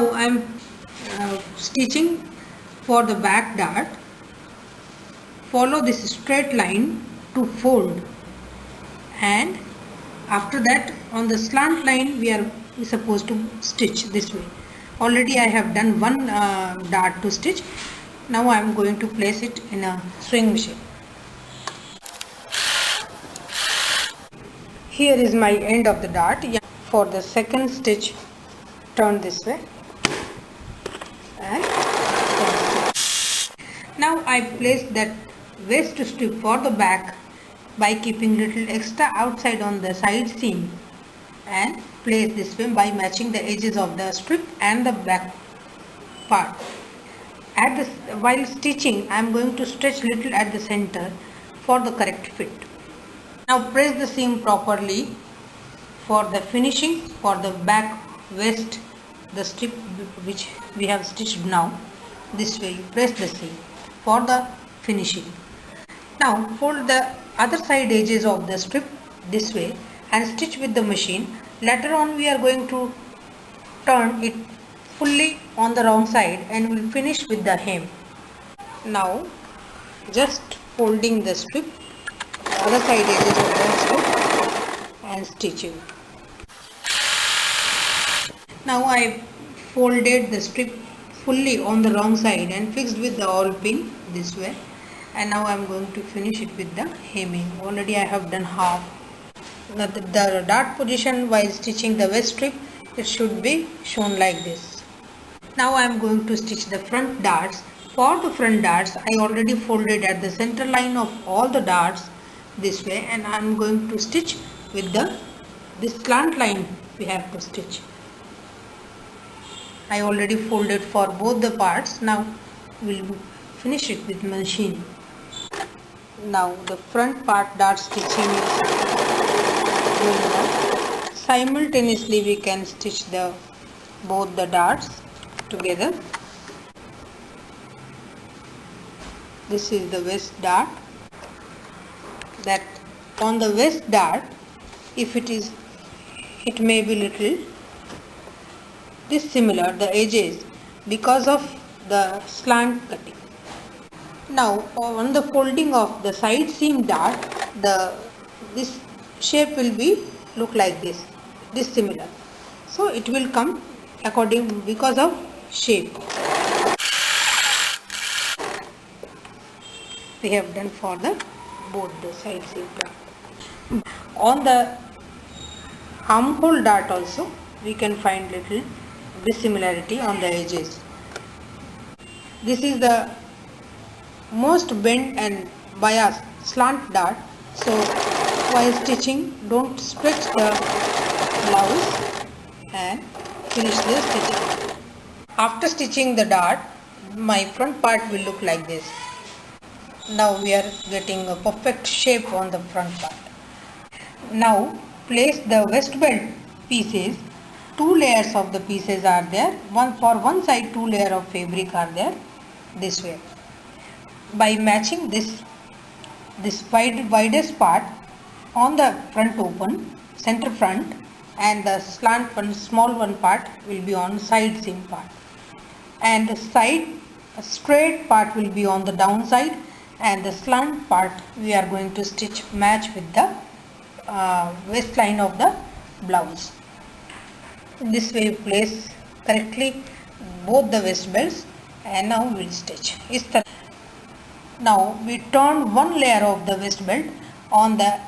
Now I am stitching for the back dart. Follow this straight line to fold, and after that on the slant line we are supposed to stitch this way. Already I have done one dart to stitch. Now I am going to place it in a swing machine. Here is my end of the dart. For the second stitch, turn this way and now I place that waist strip for the back by keeping little extra outside on the side seam and place this way by matching the edges of the strip and the back part. While stitching, I am going to stretch little at the center for the correct fit. Now press the seam properly for the finishing. For the back waist, the strip which we have stitched now, this way you press the seam for the finishing. Now fold the other side edges of the strip this way and stitch with the machine. Later on we are going to turn it fully on the wrong side and we will finish with the hem. Now just folding the strip, the other side edges of the strip and stitching. Now I folded the strip fully on the wrong side and fixed with the awl pin this way, and now I am going to finish it with the hemming. Already I have done half. The dart position while stitching the waist strip, it should be shown like this. Now I am going to stitch the front darts. For the front darts, I already folded at the center line of all the darts this way, and I am going to stitch with this slant line we have to stitch. I already folded for both the parts. Now we will finish it with machine. Now the front part dart stitching is going on. Simultaneously we can stitch both the darts together. This is the waist dart. That on the waist dart, if it may be little dissimilar the edges because of the slant cutting. Now on the folding of the side seam dart, this shape will be look like this dissimilar. So it will come according because of shape. We have done for both the side seam dart. On the armhole dart also we can find little dissimilarity on the edges. This is the most bend and bias slant dart, so while stitching don't stretch the blouse and finish the stitching. After stitching the dart, my front part will look like this. Now we are getting a perfect shape on the front part. Now place the waist belt pieces. Two layers of the pieces are there. For one side, two layers of fabric are there this way. By matching this widest part on the front open, center front, and the slant one, small one part will be on side seam part, and the side straight part will be on the down side, and the slant part we are going to stitch match with the waistline of the blouse. This way you place correctly both the waist belts, and now we will stitch. Now we turn one layer of the waist belt on the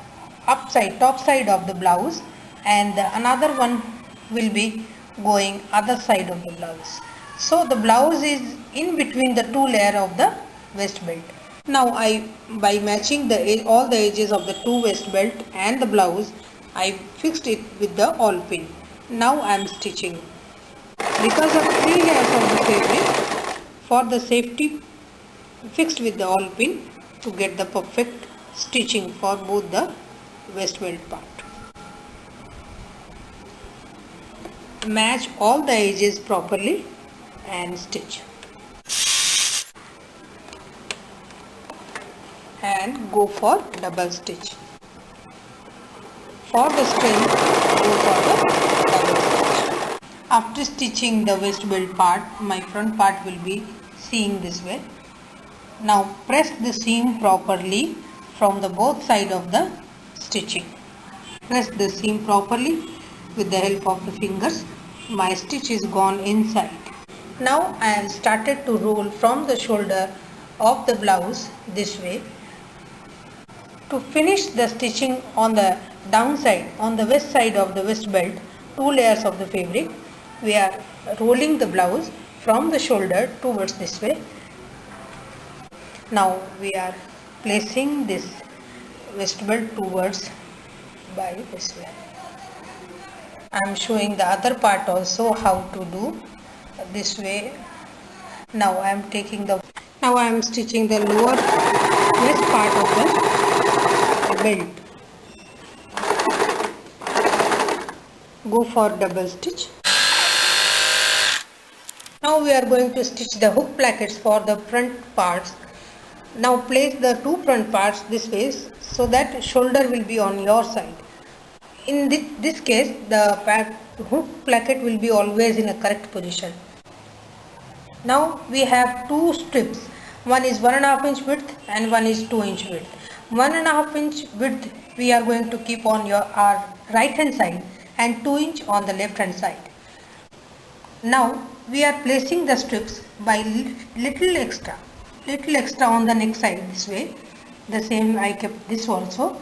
top side of the blouse, and another one will be going other side of the blouse. So the blouse is in between the two layers of the waist belt. Now by matching all the edges of the two waist belt and the blouse, I fixed it with the awl pin. Now I am stitching. Because of 3 layers of the fabric, for the safety, fixed with the awl pin to get the perfect stitching for both the waist belt part. Match all the edges properly and stitch. And go for double stitch. For the strength, go for the double stitch. After stitching the waist belt part, my front part will be seeing this way. Now press the seam properly from the both side of the stitching. Press the seam properly with the help of the fingers. My stitch is gone inside. Now I have started to roll from the shoulder of the blouse this way. To finish the stitching on the downside, on the west side of the waist belt, 2 layers of the fabric, we are rolling the blouse from the shoulder towards this way. Now we are placing this waist belt towards by this way. I am showing the other part also how to do this way. Now I am stitching the lower waist part of the belt. Go for double stitch. Now we are going to stitch the hook plackets for the front parts. Now place the 2 front parts this way so that shoulder will be on your side. In this case, the hook placket will be always in a correct position. Now we have 2 strips. One is 1.5 inch width and one is 2 inch width. 1.5 inch width we are going to keep on our right hand side and 2 inch on the left hand side. Now we are placing the strips by little extra on the neck side this way. The same I kept this also,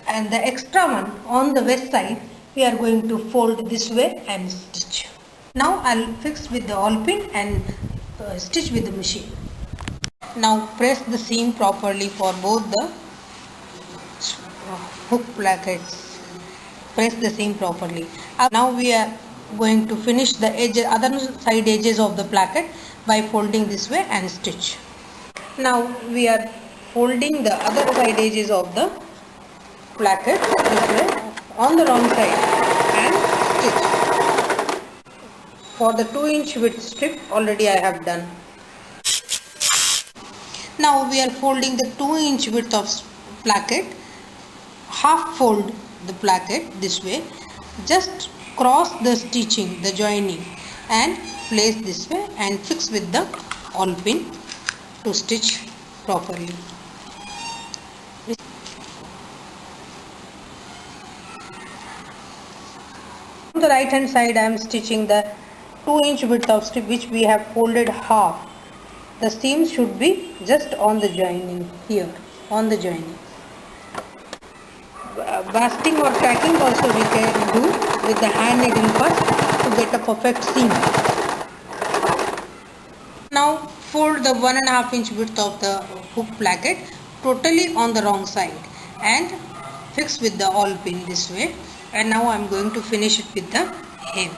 and the extra one on the west side we are going to fold this way and stitch. Now I'll fix with the awl pin and stitch with the machine. Now press the seam properly for both the hook plackets. Press the seam properly. Now we are going to finish the other side edges of the placket by folding this way and stitch. Now we are folding the other side edges of the placket this way on the wrong side and stitch. For the 2 inch width strip already I have done. Now we are folding the 2 inch width of placket. Half fold the placket this way. Just cross the stitching, the joining, and place this way and fix with the awl pin to stitch properly. On the right hand side I am stitching the 2 inch width of strip which we have folded half. The seam should be just on the joining here, on the joining. Basting or tacking also we can do with the hand needle first to get a perfect seam. Now fold the 1.5 inch width of the hook placket totally on the wrong side and fix with the awl pin this way. And now I am going to finish it with the hem.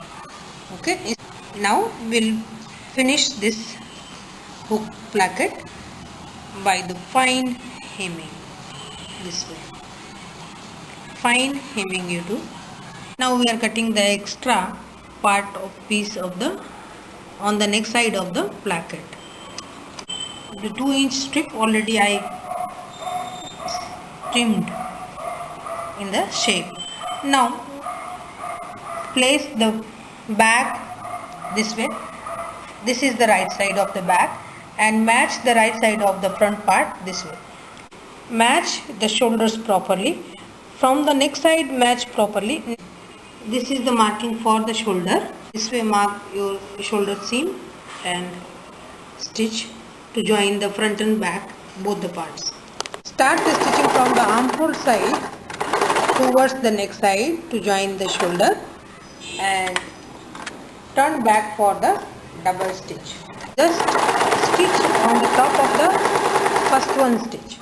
Okay. Now we'll finish this hook placket by the fine hemming this way. Fine hemming you do. Now we are cutting the extra part of piece of the on the neck side of the placket. The 2 inch strip already I trimmed in the shape. Now place the back this way. This is the right side of the back and match the right side of the front part this way. Match the shoulders properly. From the neck side match properly. This is the marking for the shoulder. This way mark your shoulder seam and stitch to join the front and back both the parts. Start the stitching from the armhole side towards the neck side to join the shoulder and turn back for the double stitch. Just stitch on the top of the first one stitch.